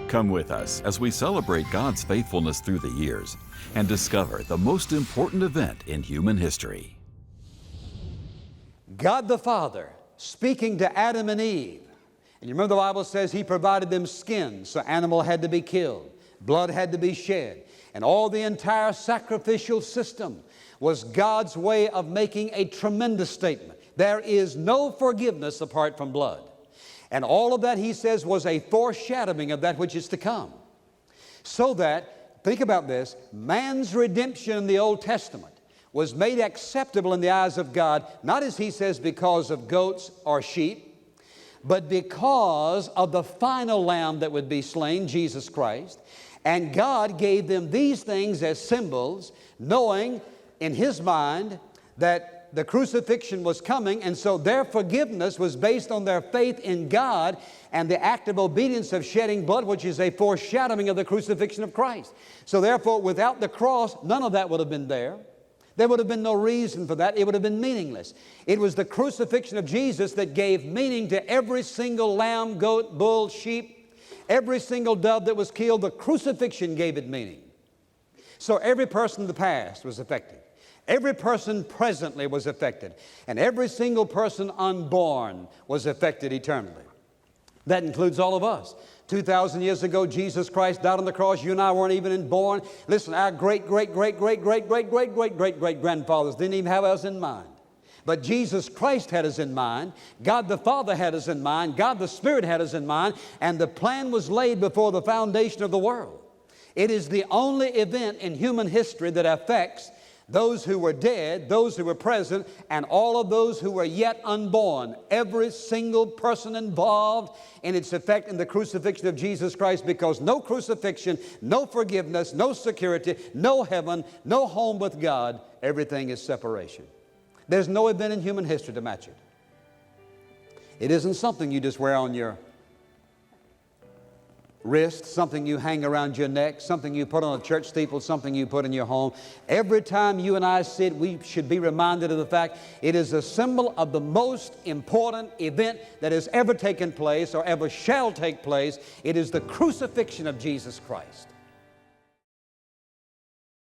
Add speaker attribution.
Speaker 1: Come with us as we celebrate God's faithfulness through the years and discover the most important event in human history.
Speaker 2: God the Father speaking to Adam and Eve. And you remember the Bible says He provided them skins, so animal had to be killed, blood had to be shed, and all the entire sacrificial system was God's way of making a tremendous statement. There is no forgiveness apart from blood. And all of that, He says, was a foreshadowing of that which is to come. So that, think about this, man's redemption in the Old Testament was made acceptable in the eyes of God, not as He says because of goats or sheep, but because of the final lamb that would be slain, Jesus Christ. And God gave them these things as symbols, knowing in His mind that the crucifixion was coming, and so their forgiveness was based on their faith in God and the act of obedience of shedding blood, which is a foreshadowing of the crucifixion of Christ. So therefore, without the cross, none of that would have been there. There would have been no reason for that. It would have been meaningless. It was the crucifixion of Jesus that gave meaning to every single lamb, goat, bull, sheep, every single dove that was killed. The crucifixion gave it meaning. So every person in the past was affected. Every person presently was affected, and every single person unborn was affected eternally. That includes all of us. 2,000 years ago, Jesus Christ died on the cross. You and I weren't even born. Listen, our great-great-great-great-great-great-great-great-great-grandfathers didn't even have us in mind. But Jesus Christ had us in mind. God the Father had us in mind. God the Spirit had us in mind. And the plan was laid before the foundation of the world. It is the only event in human history that affects those who were dead, those who were present, and all of those who were yet unborn. Every single person involved in its effect in the crucifixion of Jesus Christ, because no crucifixion, no forgiveness, no security, no heaven, no home with God. Everything is separation. There's no event in human history to match it. It isn't something you just wear on your wrist, something you hang around your neck, something you put on a church steeple, something you put in your home. Every time you and I sit, we should be reminded of the fact it is a symbol of the most important event that has ever taken place or ever shall take place. It is the crucifixion of Jesus Christ.